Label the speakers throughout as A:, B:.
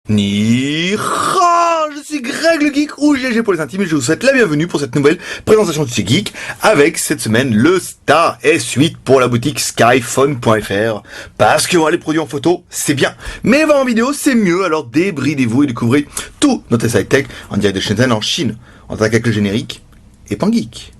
A: Ni je suis Greg le Geek ou GG pour les intimes et je vous souhaite la bienvenue pour cette nouvelle présentation de chez Geek avec cette semaine le Star S8 pour la boutique skyphone.fr parce que voir les produits en photo c'est bien mais voir en vidéo c'est mieux, alors débridez-vous et découvrez tout notre site tech en direct de Shenzhen en Chine. On attaque avec le générique et Pan Geek.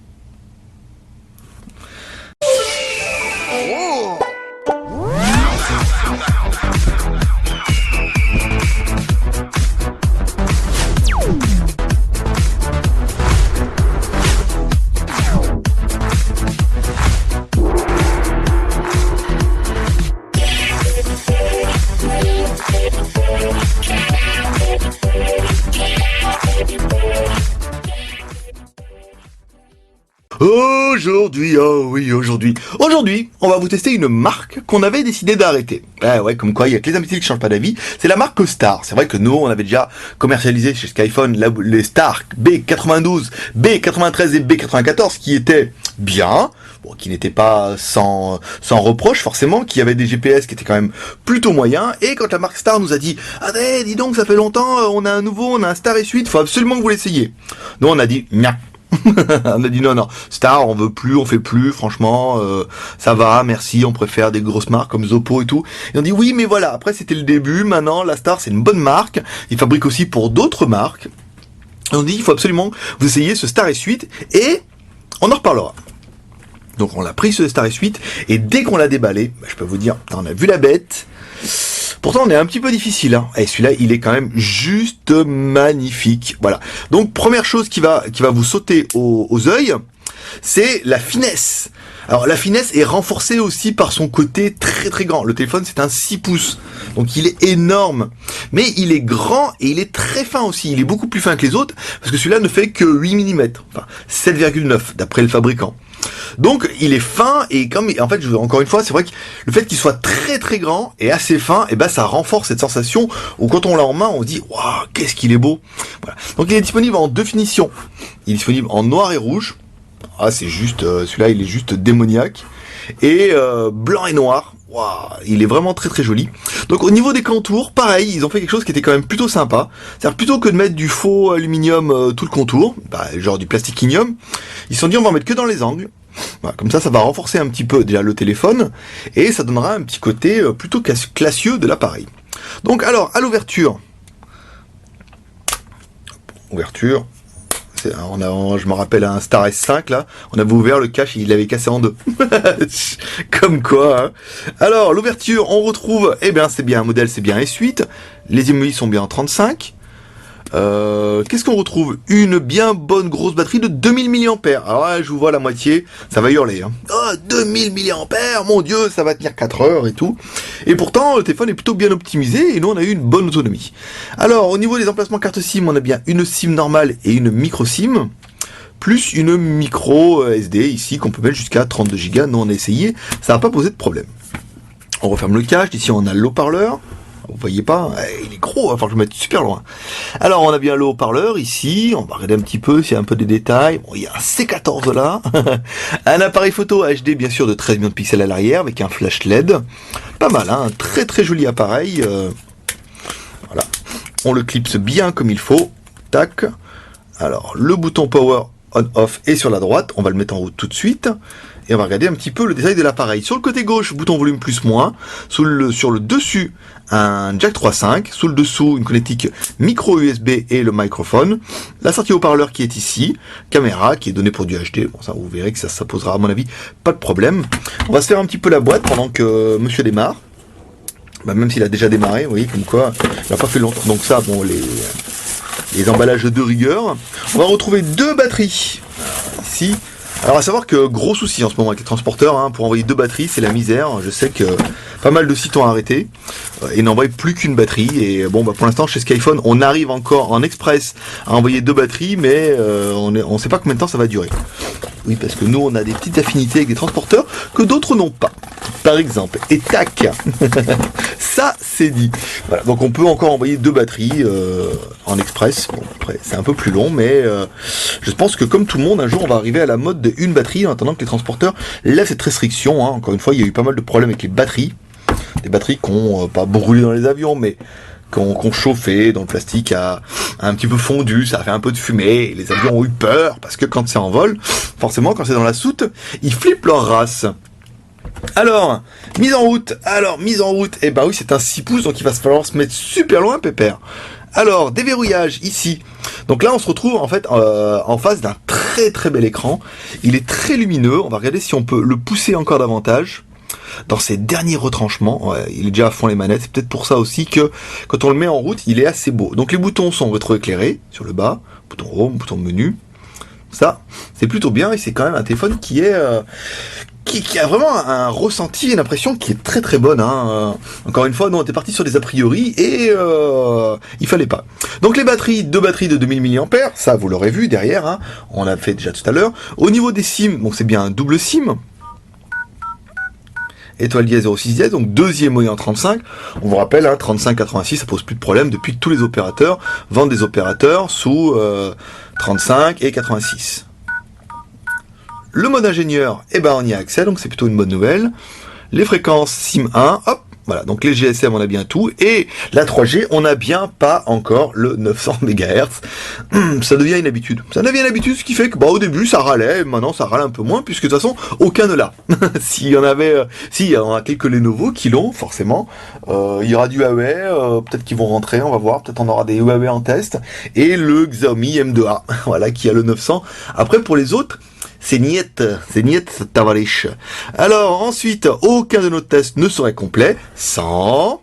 A: Aujourd'hui, on va vous tester une marque qu'on avait décidé d'arrêter. Ouais, comme quoi, il y a que les imbéciles qui changent pas d'avis. C'est la marque Star. C'est vrai que nous, on avait déjà commercialisé chez Skyphone les Star B92, B93 et B94 qui étaient bien, bon, qui n'étaient pas sans reproche forcément, qui avaient des GPS qui étaient quand même plutôt moyens. Et quand la marque Star nous a dit « Ah ouais, dis donc, ça fait longtemps, on a un Star S8, faut absolument que vous l'essayiez. » Nous, on a dit « Nya ». On a dit non, Star on veut plus, on fait plus, franchement ça va, merci, on préfère des grosses marques comme Zoppo et tout. Et on dit oui mais voilà, après c'était le début, maintenant la Star c'est une bonne marque, ils fabriquent aussi pour d'autres marques. Et on dit il faut absolument vous essayer ce Star S8 et on en reparlera. Donc on l'a pris ce Star S8 et dès qu'on l'a déballé, je peux vous dire, on a vu la bête. Pourtant, on est un petit peu difficile, hein. Et celui-là, il est quand même juste magnifique. Voilà. Donc, première chose qui va vous sauter aux yeux, c'est la finesse. Alors, la finesse est renforcée aussi par son côté très très grand. Le téléphone, c'est un 6 pouces. Donc, il est énorme. Mais il est grand et il est très fin aussi. Il est beaucoup plus fin que les autres parce que celui-là ne fait que 8 mm. Enfin, 7,9 d'après le fabricant. Donc il est fin et comme en fait encore une fois c'est vrai que le fait qu'il soit très très grand et assez fin, et ben ça renforce cette sensation où quand on l'a en main on se dit waouh qu'est-ce qu'il est beau. Voilà. Donc il est disponible en deux finitions. Il est disponible en noir et rouge. Ah c'est juste celui-là il est juste démoniaque et blanc et noir. Waouh, il est vraiment très très joli. Donc au niveau des contours, pareil, ils ont fait quelque chose qui était quand même plutôt sympa. C'est-à-dire plutôt que de mettre du faux aluminium tout le contour, genre du plasticinium, ils se sont dit on va en mettre que dans les angles. Voilà, comme ça va renforcer un petit peu déjà le téléphone et ça donnera un petit côté plutôt classieux de l'appareil. Donc alors à l'ouverture, je me rappelle un Star S5 là, on avait ouvert le cache, il l'avait cassé en deux. Comme quoi. Hein. Alors l'ouverture, on retrouve, c'est bien un modèle, c'est bien S8. Les émuis sont bien en 35. Qu'est-ce qu'on retrouve? Une bien bonne grosse batterie de 2000 mAh. Alors là, je vous vois la moitié, ça va hurler. Hein. Oh, 2000 mAh, mon Dieu, ça va tenir 4 heures et tout. Et pourtant, le téléphone est plutôt bien optimisé et nous, on a eu une bonne autonomie. Alors, au niveau des emplacements carte SIM, on a bien une SIM normale et une micro SIM. Plus une micro SD ici qu'on peut mettre jusqu'à 32 Go. Nous, on a essayé, ça n'a pas posé de problème. On referme le cache, ici on a le haut-parleur. Vous voyez pas, il est gros, il va falloir que je me mette super loin. Alors on a bien le haut-parleur ici, on va regarder un petit peu s'il y a un peu des détails. Bon, il y a un C14 là, un appareil photo HD bien sûr de 13 millions de pixels à l'arrière avec un flash LED. Pas mal, hein, un très très joli appareil. Voilà, on le clipse bien comme il faut. Tac. Alors le bouton power on-off est sur la droite, on va le mettre en haut tout de suite. Et on va regarder un petit peu le détail de l'appareil. Sur le côté gauche, bouton volume plus-moins. Sur le dessus, un jack 3.5. Sous le dessous, une connectique micro USB et le microphone. La sortie haut-parleur qui est ici. Caméra qui est donnée pour du HD. Bon, ça, vous verrez que ça posera, à mon avis, pas de problème. On va se faire un petit peu la boîte pendant que monsieur démarre. Même s'il a déjà démarré, vous voyez, comme quoi, il n'a pas fait longtemps. Donc ça, bon, les emballages de rigueur. On va retrouver deux batteries. Ici. Alors à savoir que gros souci en ce moment avec les transporteurs, hein, pour envoyer deux batteries c'est la misère, je sais que pas mal de sites ont arrêté et n'envoient plus qu'une batterie et bon pour l'instant chez Skyphone on arrive encore en express à envoyer deux batteries mais on sait pas combien de temps ça va durer. Oui parce que nous on a des petites affinités avec des transporteurs que d'autres n'ont pas. Par exemple, et tac, ça c'est dit. Voilà, donc on peut encore envoyer deux batteries en express. Bon, après c'est un peu plus long, mais je pense que comme tout le monde, un jour on va arriver à la mode de une batterie en attendant que les transporteurs lèvent cette restriction. Hein. Encore une fois, il y a eu pas mal de problèmes avec les batteries. Des batteries qui n'ont pas brûlé dans les avions, mais qu'on chauffait, dont le plastique a un petit peu fondu, ça a fait un peu de fumée, et les avions ont eu peur, parce que quand c'est en vol, forcément quand c'est dans la soute, ils flippent leur race. Alors, mise en route, et bah oui c'est un 6 pouces, donc il va falloir se mettre super loin pépère. Alors, déverrouillage ici. Donc là on se retrouve en fait en face d'un très très bel écran, il est très lumineux, on va regarder si on peut le pousser encore davantage. Dans ses derniers retranchements, ouais, il est déjà à fond les manettes, c'est peut-être pour ça aussi que quand on le met en route, il est assez beau. Donc les boutons sont rétroéclairés sur le bas, bouton home, bouton menu, ça c'est plutôt bien et c'est quand même un téléphone qui est qui a vraiment un ressenti, une impression qui est très très bonne. Hein. Encore une fois, nous on était parti sur des a priori et il fallait pas. Donc les batteries, deux batteries de 2000 mAh, ça vous l'aurez vu derrière, hein, on l'a fait déjà tout à l'heure. Au niveau des SIM, donc c'est bien un double SIM. Étoile dièse 06 dièse, donc deuxième moyen en 35. On vous rappelle, hein, 35-86, ça pose plus de problème depuis que tous les opérateurs vendent des opérateurs sous 35 et 86. Le mode ingénieur, eh ben on y a accès, donc c'est plutôt une bonne nouvelle. Les fréquences SIM 1, hop, voilà, donc les GSM on a bien tout, et la 3G on n'a bien pas encore le 900 MHz. Ça devient une habitude. Ça devient une habitude, ce qui fait que bah au début ça râlait, maintenant ça râle un peu moins, puisque de toute façon aucun ne l'a. S'il y en avait, il y en a quelques Lenovo qui l'ont, forcément. Il y aura du Huawei, peut-être qu'ils vont rentrer, on va voir, peut-être on aura des Huawei en test, et le Xiaomi M2A, voilà, qui a le 900. Après pour les autres, c'est niet Tavarish. Alors ensuite, aucun de nos tests ne serait complet sans...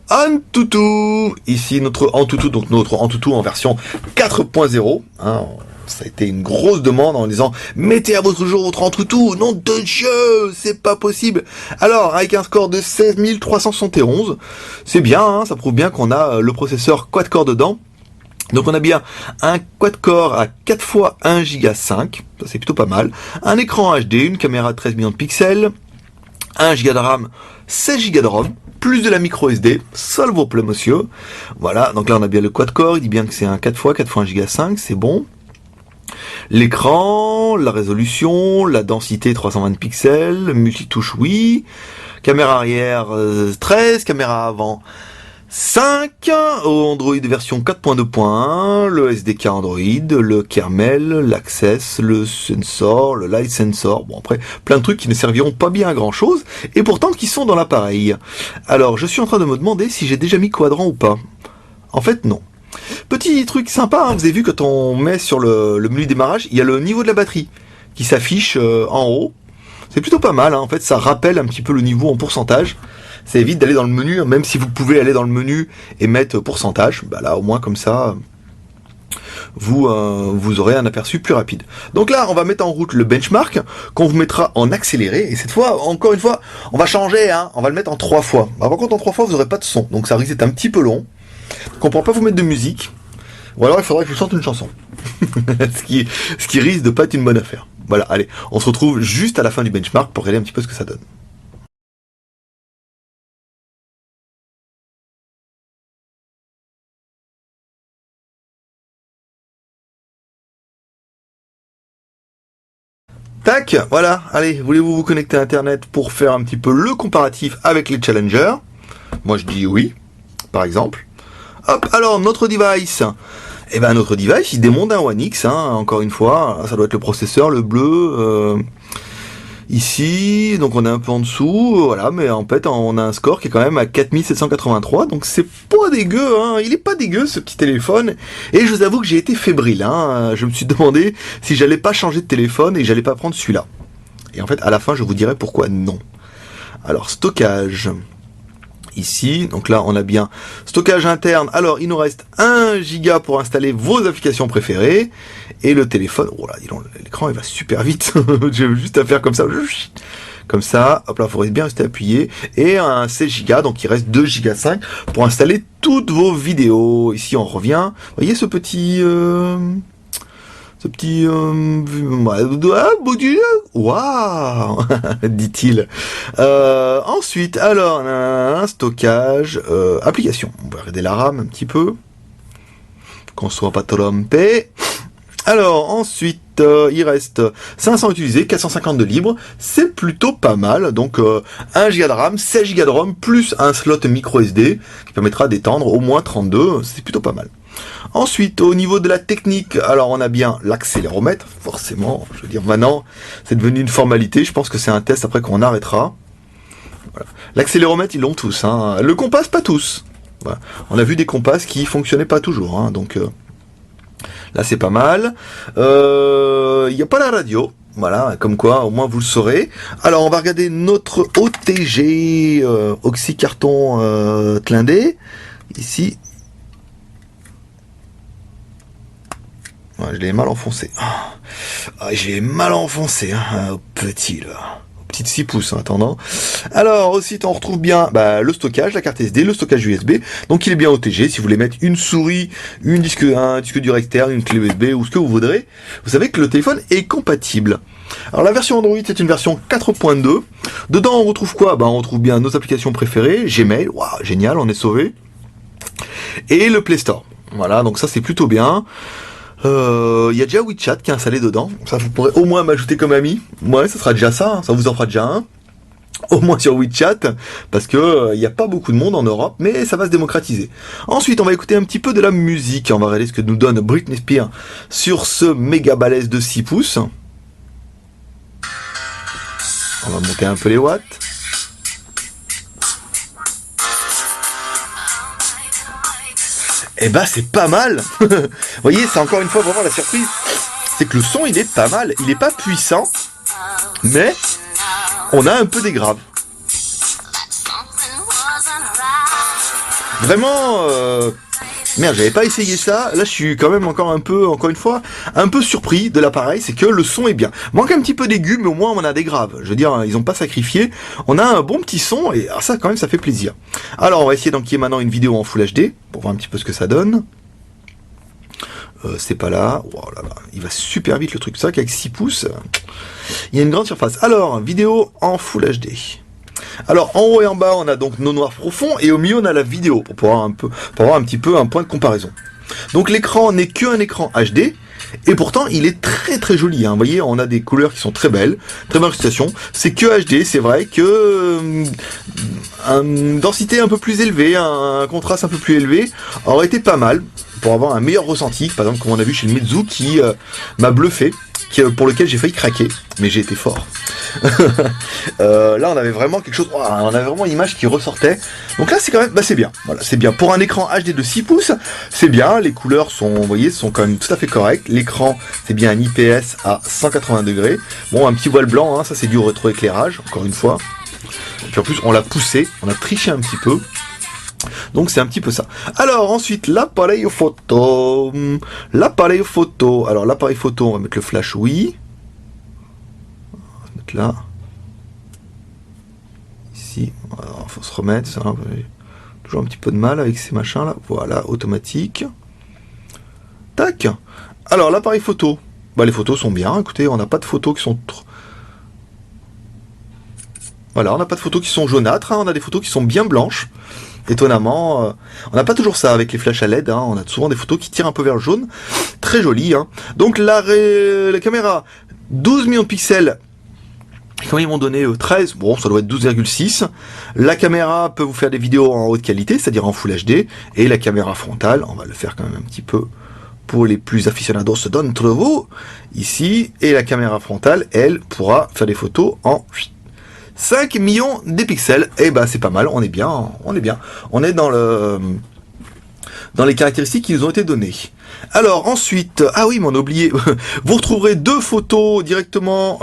A: Antutu. Ici notre Antutu, donc notre Antutu en version 4.0. Hein, ça a été une grosse demande en disant mettez à votre jour votre Antutu, nom de Dieu, c'est pas possible. Alors avec un score de 16 371, c'est bien, hein, ça prouve bien qu'on a le processeur quad-core dedans. Donc on a bien un quad-core à 4 fois 1 Go 5, ça c'est plutôt pas mal. Un écran HD, une caméra de 13 millions de pixels, 1 Go de RAM, 16 Go de ROM, plus de la micro SD, ça le vaut plein monsieur. Voilà, donc là on a bien le quad-core, il dit bien que c'est un 4 fois 1 Go 5, c'est bon. L'écran, la résolution, la densité 320 pixels, multitouche oui, caméra arrière 13, caméra avant 5, Android version 4.2.1, le SDK Android, le kernel, l'Access, le sensor, le light sensor, bon après plein de trucs qui ne serviront pas bien à grand chose, et pourtant qui sont dans l'appareil. Alors je suis en train de me demander si j'ai déjà mis quadrant ou pas. En fait non. Petit truc sympa, hein, vous avez vu quand on met sur le menu démarrage, il y a le niveau de la batterie qui s'affiche en haut. C'est plutôt pas mal, hein, en fait ça rappelle un petit peu le niveau en pourcentage. Ça évite d'aller dans le menu, même si vous pouvez aller dans le menu et mettre pourcentage, bah là au moins comme ça vous aurez un aperçu plus rapide. Donc là on va mettre en route le benchmark qu'on vous mettra en accéléré, et cette fois, encore une fois, on va changer, hein, on va le mettre en 3 fois. Bah, par contre en 3 fois vous n'aurez pas de son, donc ça risque d'être un petit peu long. Donc on ne pourra pas vous mettre de musique, ou alors il faudra que je vous chante une chanson. ce qui risque de pas être une bonne affaire. Voilà, allez, on se retrouve juste à la fin du benchmark pour regarder un petit peu ce que ça donne. Tac, voilà, allez, voulez-vous vous connecter à Internet pour faire un petit peu le comparatif avec les challengers? Moi je dis oui, par exemple. Hop, alors notre device, eh ben notre device il démonte un One X, hein, encore une fois, ça doit être le processeur, le bleu, ici, donc on est un peu en dessous, voilà, mais en fait on a un score qui est quand même à 4783, donc c'est pas dégueu, hein, il est pas dégueu ce petit téléphone, et je vous avoue que j'ai été fébrile, hein, je me suis demandé si j'allais pas changer de téléphone et j'allais pas prendre celui-là. Et en fait à la fin je vous dirai pourquoi non. Alors stockage... Ici, donc là on a bien stockage interne, alors il nous reste 1 Go pour installer vos applications préférées, et le téléphone, oh là, l'écran il va super vite, j'ai juste à faire comme ça, hop là, il faudrait bien rester appuyé, et un 16 Go, donc il reste 2 Go 5 pour installer toutes vos vidéos. Ici on revient, vous voyez ce petit... waouh, dit-il. Ensuite, alors, un stockage, application. On va regarder la RAM un petit peu, qu'on soit pas trompé. Alors ensuite, il reste 500 utilisés, 450 de libre, c'est plutôt pas mal. Donc 1 Go de RAM, 16 Go de ROM, plus un slot micro SD qui permettra d'étendre au moins 32, c'est plutôt pas mal. Ensuite, au niveau de la technique, alors on a bien l'accéléromètre, forcément, je veux dire maintenant, c'est devenu une formalité, je pense que c'est un test après qu'on arrêtera. Voilà. L'accéléromètre, ils l'ont tous, hein. Le compas, pas tous. Voilà. On a vu des compas qui fonctionnaient pas toujours, hein, donc là c'est pas mal. Il n'y a pas la radio. Voilà, comme quoi, au moins vous le saurez. Alors, on va regarder notre OTG oxycarton clindé. Ici. Ouais, je l'ai mal enfoncé. Ah, je l'ai mal enfoncé, hein, au petit, là. Petite 6 pouces en attendant. Alors ensuite on retrouve bien le stockage, la carte SD, le stockage USB. Donc il est bien OTG. Si vous voulez mettre une souris, un disque dur externe, une clé USB ou ce que vous voudrez, vous savez que le téléphone est compatible. Alors la version Android c'est une version 4.2. Dedans on retrouve quoi? On retrouve bien nos applications préférées, Gmail, waouh, génial, on est sauvé. Et le Play Store. Voilà, donc ça c'est plutôt bien. Il y a déjà WeChat qui est installé dedans. Ça, vous pourrez au moins m'ajouter comme ami. Ouais, ça sera déjà ça. Ça vous en fera déjà un. Au moins sur WeChat. Parce que il n'y a pas beaucoup de monde en Europe. Mais ça va se démocratiser. Ensuite, on va écouter un petit peu de la musique. On va regarder ce que nous donne Britney Spears sur ce méga balèze de 6 pouces. On va monter un peu les watts. Eh c'est pas mal. Vous voyez, c'est encore une fois vraiment la surprise. C'est que le son, il est pas mal. Il est pas puissant, mais on a un peu des graves. Vraiment, merde, j'avais pas essayé ça. Là, je suis quand même encore une fois, un peu surpris de l'appareil. C'est que le son est bien. Manque un petit peu d'aigus, mais au moins on a des graves. Je veux dire, ils ont pas sacrifié. On a un bon petit son et ça, quand même, ça fait plaisir. Alors, on va essayer d'enquiller maintenant une vidéo en Full HD pour voir un petit peu ce que ça donne. C'est pas là. Oh là là, il va super vite le truc. Ça, qu'avec 6 pouces, il y a une grande surface. Alors, vidéo en Full HD. Alors en haut et en bas on a donc nos noirs profonds et au milieu on a la vidéo pour avoir un petit peu un point de comparaison. Donc l'écran n'est qu'un écran HD et pourtant il est très très joli, hein. Vous voyez, on a des couleurs qui sont très belles, très belle réalisation. C'est que HD, c'est vrai que une densité un peu plus élevée, un contraste un peu plus élevé aurait été pas mal pour avoir un meilleur ressenti, par exemple comme on a vu chez le Meizu qui m'a bluffé, pour lequel j'ai failli craquer, mais j'ai été fort. Là on avait vraiment quelque chose, on avait vraiment une image qui ressortait. Donc là c'est quand même, c'est bien. Voilà, c'est bien. Pour un écran HD de 6 pouces, c'est bien. Les couleurs sont, vous voyez, sont quand même tout à fait correctes. L'écran c'est bien un IPS à 180 degrés. Bon, un petit voile blanc, hein, ça c'est du rétroéclairage, encore une fois. Et puis en plus on l'a poussé, on a triché un petit peu. Donc c'est un petit peu ça. Alors ensuite l'appareil photo. L'appareil photo. Alors l'appareil photo, on va mettre le flash, oui. On va se mettre là. Ici. Alors, faut se remettre. Ça, toujours un petit peu de mal avec ces machins là. Voilà, automatique. Tac. Alors l'appareil photo. Les photos sont bien. Écoutez, on n'a pas de photos qui sont voilà, on n'a pas de photos qui sont jaunâtres, hein. On a des photos qui sont bien blanches. Étonnamment, on n'a pas toujours ça avec les flashs à LED, hein. On a souvent des photos qui tirent un peu vers le jaune. Très joli, hein. Donc la caméra, 12 millions de pixels. Quand ils m'ont donné 13, bon, ça doit être 12,6. La caméra peut vous faire des vidéos en haute qualité, c'est-à-dire en Full HD. Et la caméra frontale, on va le faire quand même un petit peu pour les plus aficionados d'entre vous. Ici, et la caméra frontale, elle, pourra faire des photos en 5 millions de pixels, et c'est pas mal, on est bien, on est dans les caractéristiques qui nous ont été données. Alors ensuite, ah oui, mais on a oublié, vous retrouverez 2 photos directement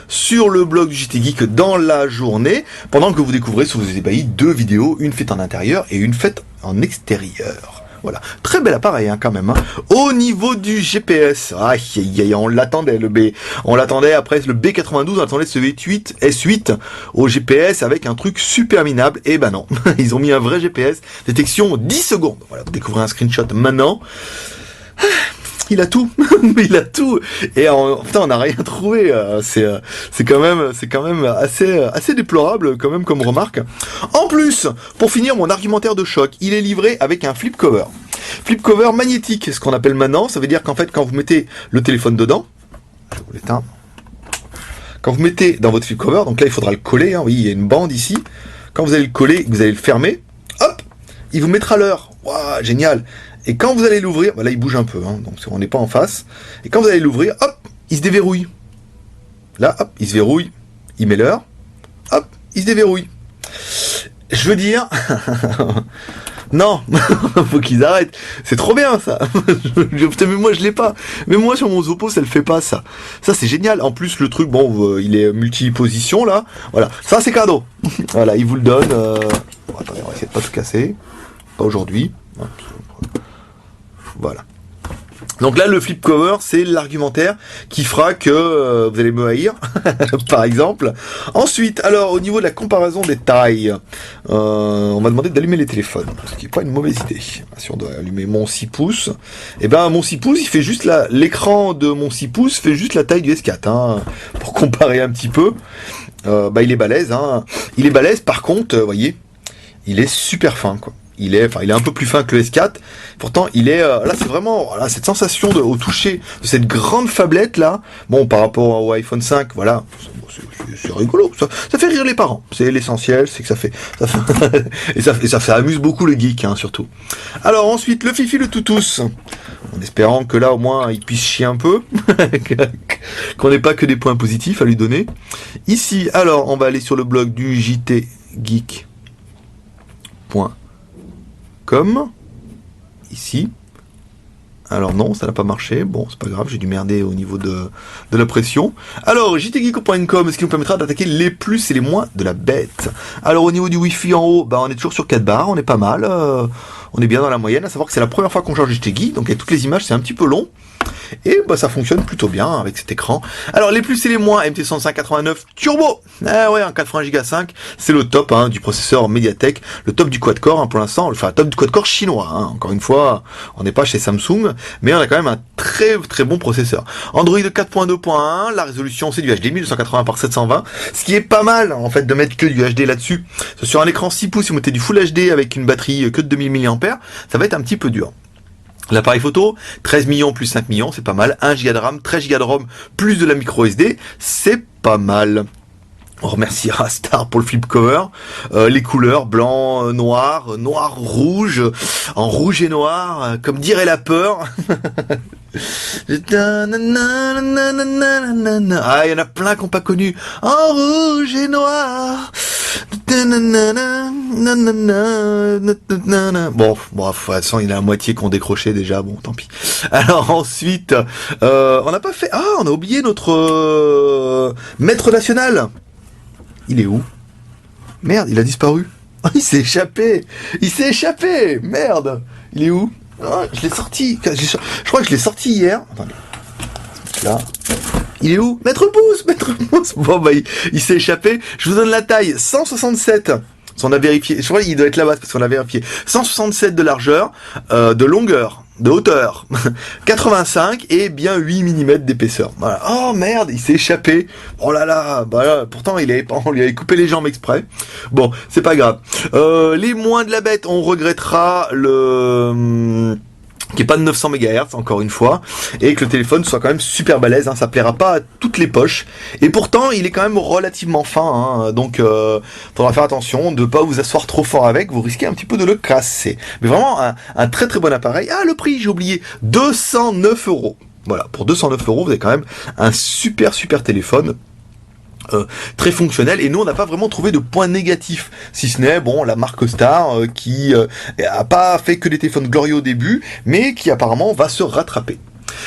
A: sur le blog du JT Geek dans la journée, pendant que vous découvrez sur vos ébahis 2 vidéos, une faite en intérieur et une faite en extérieur. Voilà, très bel appareil, hein, quand même, hein. Au niveau du GPS, on l'attendait le B, on l'attendait après le B92, on attendait ce S8 au GPS avec un truc super minable, et non, ils ont mis un vrai GPS, détection 10 secondes. Voilà, vous découvrez un screenshot maintenant. Il a tout, il a tout, et putain, on n'a rien trouvé. C'est quand même assez déplorable quand même comme remarque. En plus, pour finir mon argumentaire de choc, il est livré avec un flip cover. Flip cover magnétique, ce qu'on appelle maintenant, ça veut dire qu'en fait quand vous mettez le téléphone dedans, je vais vous l'éteindre. Quand vous mettez dans votre flip cover, donc là il faudra le coller, hein, oui, il y a une bande ici. Quand vous allez le coller, vous allez le fermer, hop, il vous mettra l'heure. Waouh, génial. Et quand vous allez l'ouvrir, bah là il bouge un peu, hein, donc on n'est pas en face. Et quand vous allez l'ouvrir, hop, il se déverrouille. Là, hop, il se verrouille, il met l'heure, hop, il se déverrouille. Je veux dire, non, faut qu'ils arrêtent. C'est trop bien ça. Putain, mais moi je l'ai pas. Mais moi sur mon Zoppo ça le fait pas ça. Ça c'est génial. En plus le truc, bon, il est multi-position là. Voilà, ça c'est cadeau. Voilà, il vous le donne. Bon, attendez, on va essayer de pas tout casser. Pas aujourd'hui. Voilà. Donc là, le flip cover, c'est l'argumentaire qui fera que vous allez me haïr, par exemple. Ensuite, alors, au niveau de la comparaison des tailles, on m'a demandé d'allumer les téléphones, ce qui n'est pas une mauvaise idée. Si on doit allumer mon 6 pouces, eh ben mon 6 pouces, il fait juste l'écran de mon 6 pouces fait juste la taille du S4, hein, pour comparer un petit peu. Bah, il est balèze, hein. Il est balèze, par contre, vous voyez, il est super fin, quoi. Il est un peu plus fin que le S4. Pourtant, il est là, c'est vraiment voilà, cette sensation au toucher de cette grande fablette là. Bon, par rapport au iPhone 5, voilà, c'est rigolo. Ça fait rire les parents. C'est l'essentiel, c'est que ça fait et ça amuse beaucoup les geeks, hein, surtout. Alors ensuite, le Fifi le Toutous. En espérant que là, au moins, il puisse chier un peu, qu'on n'ait pas que des points positifs à lui donner. Ici, alors, on va aller sur le blog du JT Geek. Comme ici. Alors non, ça n'a pas marché. Bon, c'est pas grave, j'ai dû merder au niveau de la pression. Alors, jtgeeko.com, ce qui nous permettra d'attaquer les plus et les moins de la bête. Alors, au niveau du Wi-Fi en haut, bah, on est toujours sur 4 barres, on est pas mal. On est bien dans la moyenne, à savoir que c'est la première fois qu'on change JTGeek, donc avec toutes les images, c'est un petit peu long. Et bah, ça fonctionne plutôt bien avec cet écran. Alors les plus et les moins, MT6589 Turbo. Ah ouais, un 80 Go 5, c'est le top, hein, du processeur Mediatek, le top du quad-core, hein, pour l'instant, enfin le top du quad-core chinois, hein. Encore une fois, on n'est pas chez Samsung, mais on a quand même un très très bon processeur. Android 4.2.1, la résolution c'est du HD 1280 par 720, ce qui est pas mal en fait de mettre que du HD là-dessus. Sur un écran 6 pouces, si vous mettez du Full HD avec une batterie que de 2000 mAh, ça va être un petit peu dur. L'appareil photo, 13 millions plus 5 millions, c'est pas mal. 1 Go de RAM, 13 Go de ROM, plus de la micro SD, c'est pas mal. On remerciera Star pour le flip cover. Les couleurs, blanc, noir, noir, rouge, en rouge et noir, comme dirait la peur. Ah, il y en a plein qui n'ont pas connu. En rouge et noir. Bon, de toute façon, il y en a la moitié qui ont décroché déjà, bon, tant pis. Alors ensuite, on n'a pas fait... Ah, on a oublié notre maître national. Il est où? Merde, il a disparu. Il s'est échappé. Il s'est échappé. Merde. Il est où? Oh, je l'ai sorti. Je crois que je l'ai sorti hier. Attendez. Là. Il est où? Maître Pouce. Bon, bah, il s'est échappé. Je vous donne la taille. 167. On a vérifié. Je crois qu'il doit être là-bas parce qu'on a vérifié. 167 de largeur, de longueur, de hauteur, 85 et bien 8 mm d'épaisseur. Voilà. Oh merde, il s'est échappé. Oh là là, bah là, pourtant on lui avait coupé les jambes exprès. Bon, c'est pas grave. Les moins de la bête, on regrettera le qui est pas de 900 MHz encore une fois, et que le téléphone soit quand même super balèze, hein, ça plaira pas à toutes les poches, et pourtant il est quand même relativement fin, hein, donc faudra faire attention de pas vous asseoir trop fort avec, vous risquez un petit peu de le casser. Mais vraiment un très très bon appareil. Ah, le prix, j'ai oublié, 209 €. Voilà, pour 209 €, vous avez quand même un super téléphone. Très fonctionnel, et nous on n'a pas vraiment trouvé de points négatifs, si ce n'est bon la marque Star qui a pas fait que des téléphones glorieux au début, mais qui apparemment va se rattraper.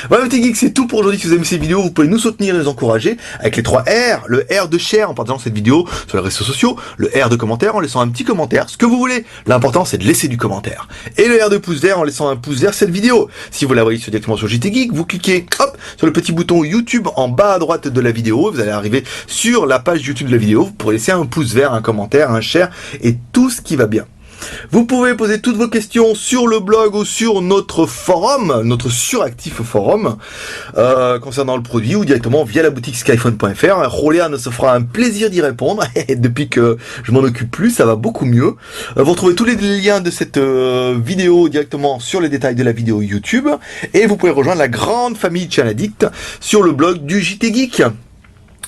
A: Voilà, petit geek, c'est tout pour aujourd'hui. Si vous aimez ces vidéos, vous pouvez nous soutenir et nous encourager avec les 3 R, le R de share en partageant cette vidéo sur les réseaux sociaux, le R de commentaire en laissant un petit commentaire, ce que vous voulez. L'important c'est de laisser du commentaire. Et le R de pouce vert en laissant un pouce vers cette vidéo. Si vous la voyez directement sur JT Geek, vous cliquez hop sur le petit bouton YouTube en bas à droite de la vidéo, vous allez arriver sur la page YouTube de la vidéo, vous pourrez laisser un pouce vert, un commentaire, un share et tout ce qui va bien. Vous pouvez poser toutes vos questions sur le blog ou sur notre forum, notre suractif forum, concernant le produit ou directement via la boutique skyphone.fr. Roléane se fera un plaisir d'y répondre. Depuis que je m'en occupe plus, ça va beaucoup mieux. Vous retrouvez tous les liens de cette vidéo directement sur les détails de la vidéo YouTube. Et vous pouvez rejoindre la grande famille Chanaddict sur le blog du JT Geek.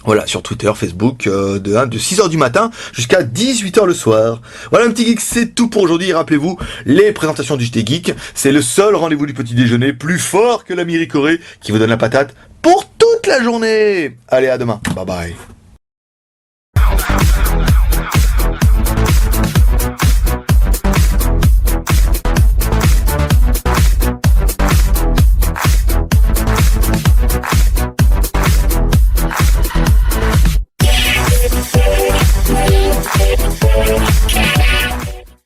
A: Voilà, sur Twitter, Facebook, de 6h du matin jusqu'à 18h le soir. Voilà, un petit geek, c'est tout pour aujourd'hui. Rappelez-vous, les présentations du JT Geek, c'est le seul rendez-vous du petit déjeuner plus fort que la Miricorée qui vous donne la patate pour toute la journée. Allez, à demain. Bye bye.